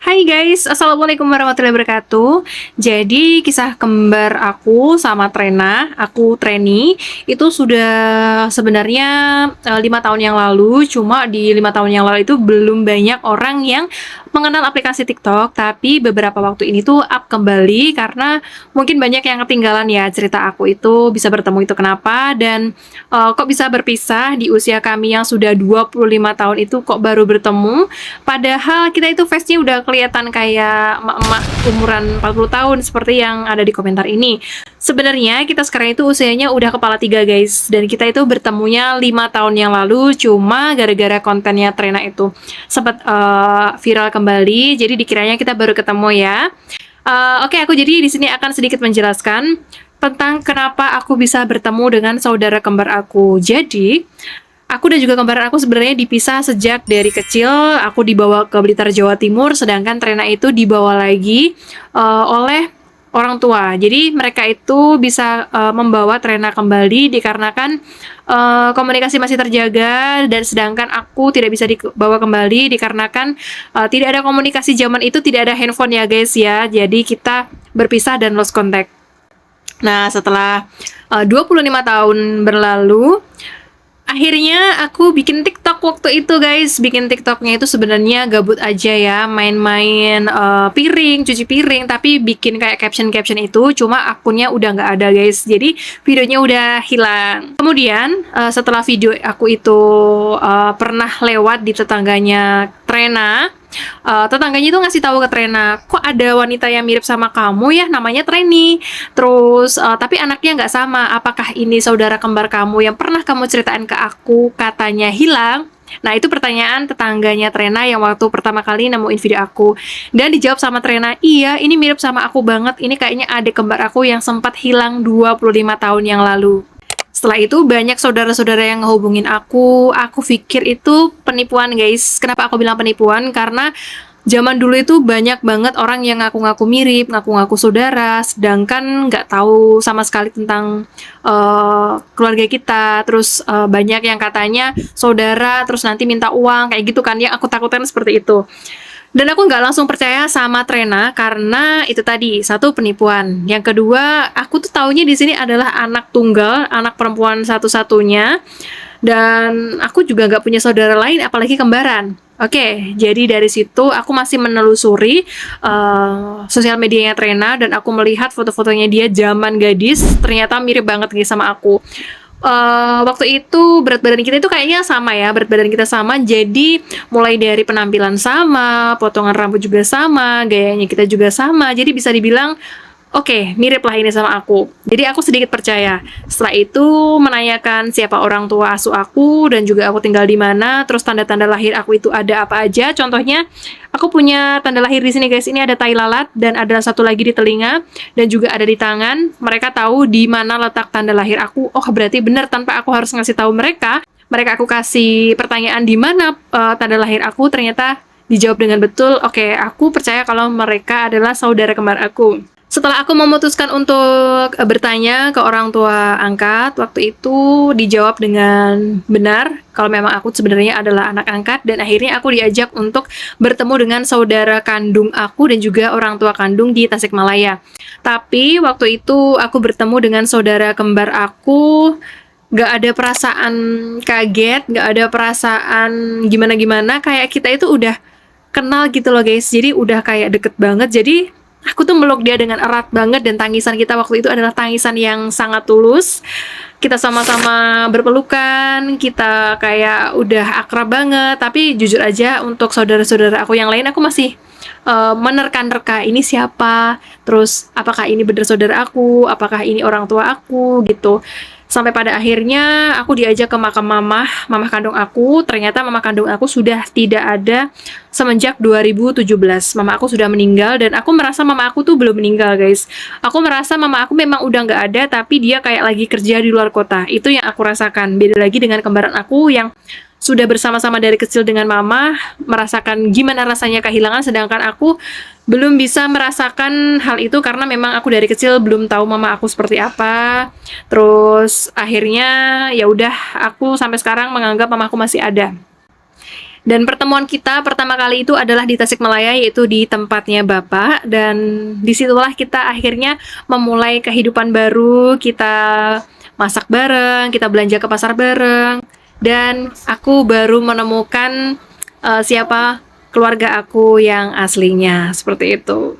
Hai guys, Assalamualaikum warahmatullahi wabarakatuh. Jadi kisah kembar aku sama Treni, itu sudah sebenarnya 5 tahun yang lalu. Cuma di 5 tahun yang lalu itu belum banyak orang yang mengenal aplikasi TikTok. Tapi beberapa waktu ini tuh up kembali karena mungkin banyak yang ketinggalan ya cerita aku itu bisa bertemu itu kenapa. Dan kok bisa berpisah di usia kami yang sudah 25 tahun itu kok baru bertemu. Padahal kita itu face-nya udah kelihatan kayak emak-emak umuran 40 tahun seperti yang ada di komentar ini. Sebenarnya kita sekarang itu usianya udah kepala tiga guys, dan kita itu bertemunya 5 tahun yang lalu, cuma gara-gara kontennya Trena itu sempat viral kembali, jadi dikiranya kita baru ketemu ya. Oke, aku jadi di sini akan sedikit menjelaskan tentang kenapa aku bisa bertemu dengan saudara kembar aku. Jadi aku dan juga kembaran aku sebenarnya dipisah sejak dari kecil. Aku dibawa ke Blitar, Jawa Timur, sedangkan Trena itu dibawa lagi oleh orang tua. Jadi mereka itu bisa membawa Trena kembali dikarenakan komunikasi masih terjaga, dan sedangkan aku tidak bisa dibawa kembali dikarenakan tidak ada komunikasi zaman itu, tidak ada handphone ya guys ya. Jadi kita berpisah dan lost contact. Nah, setelah 25 tahun berlalu, akhirnya aku bikin TikTok waktu itu guys. Bikin TikToknya itu sebenarnya gabut aja ya, main-main piring, cuci piring, tapi bikin kayak caption-caption itu, cuma akunnya udah nggak ada guys, jadi videonya udah hilang. Kemudian setelah video aku itu pernah lewat di tetangganya Trena, tetangganya itu ngasih tahu ke Trena, kok ada wanita yang mirip sama kamu ya, namanya Treni. Terus tapi anaknya nggak sama. Apakah ini saudara kembar kamu yang pernah kamu ceritain ke aku katanya hilang? Nah, itu pertanyaan tetangganya Trena yang waktu pertama kali nemuin video aku. Dan dijawab sama Trena, iya ini mirip sama aku banget. Ini kayaknya adik kembar aku yang sempat hilang 25 tahun yang lalu. Setelah itu banyak saudara-saudara yang ngehubungin aku. Aku pikir itu penipuan guys. Kenapa aku bilang penipuan? Karena zaman dulu itu banyak banget orang yang ngaku-ngaku mirip, ngaku-ngaku saudara, sedangkan nggak tahu sama sekali tentang keluarga kita. Terus banyak yang katanya saudara, terus nanti minta uang, kayak gitu kan. Yang aku takutkan seperti itu. Dan aku nggak langsung percaya sama Trena karena itu tadi, satu, penipuan. Yang kedua, aku tuh taunya di sini adalah anak tunggal, anak perempuan satu-satunya. Dan aku juga nggak punya saudara lain, apalagi kembaran. Oke, jadi dari situ aku masih menelusuri sosial medianya Trena, dan aku melihat foto-fotonya dia zaman gadis, ternyata mirip banget nih sama aku. Waktu itu berat badan kita itu kayaknya sama ya, berat badan kita sama, jadi mulai dari penampilan sama, potongan rambut juga sama, gayanya kita juga sama, jadi bisa dibilang oke, mirip lah ini sama aku. Jadi aku sedikit percaya. Setelah itu menanyakan siapa orang tua asuh aku dan juga aku tinggal di mana, terus tanda-tanda lahir aku itu ada apa aja. Contohnya, aku punya tanda lahir di sini guys. Ini ada tai lalat dan ada satu lagi di telinga dan juga ada di tangan. Mereka tahu di mana letak tanda lahir aku. Oh, berarti benar tanpa aku harus ngasih tahu mereka. Mereka aku kasih pertanyaan di mana tanda lahir aku, ternyata dijawab dengan betul. Oke, aku percaya kalau mereka adalah saudara kembar aku. Setelah aku memutuskan untuk bertanya ke orang tua angkat, waktu itu dijawab dengan benar kalau memang aku sebenarnya adalah anak angkat, dan akhirnya aku diajak untuk bertemu dengan saudara kandung aku dan juga orang tua kandung di Tasikmalaya. Tapi waktu itu aku bertemu dengan saudara kembar aku, gak ada perasaan kaget, gak ada perasaan gimana-gimana, kayak kita itu udah kenal gitu loh guys, jadi udah kayak deket banget. Jadi aku tuh meluk dia dengan erat banget, dan tangisan kita waktu itu adalah tangisan yang sangat tulus. Kita sama-sama berpelukan, kita kayak udah akrab banget. Tapi jujur aja untuk saudara-saudara aku yang lain, aku masih menerka-nerka ini siapa, terus apakah ini benar saudara aku, apakah ini orang tua aku gitu. Sampai pada akhirnya aku diajak ke makam mamah kandung aku. Ternyata mamah kandung aku sudah tidak ada semenjak 2017. Mama aku sudah meninggal, dan aku merasa mama aku tuh belum meninggal guys. Aku merasa mama aku memang udah nggak ada, tapi dia kayak lagi kerja di luar kota. Itu yang aku rasakan. Beda lagi dengan kembaran aku yang sudah bersama-sama dari kecil dengan mama, merasakan gimana rasanya kehilangan, sedangkan aku belum bisa merasakan hal itu karena memang aku dari kecil belum tahu mama aku seperti apa. Terus akhirnya ya udah, aku sampai sekarang menganggap mama aku masih ada. Dan pertemuan kita pertama kali itu adalah di Tasikmalaya, yaitu di tempatnya Bapak. Dan disitulah kita akhirnya memulai kehidupan baru, kita masak bareng, kita belanja ke pasar bareng. Dan aku baru menemukan siapa keluarga aku yang aslinya, seperti itu.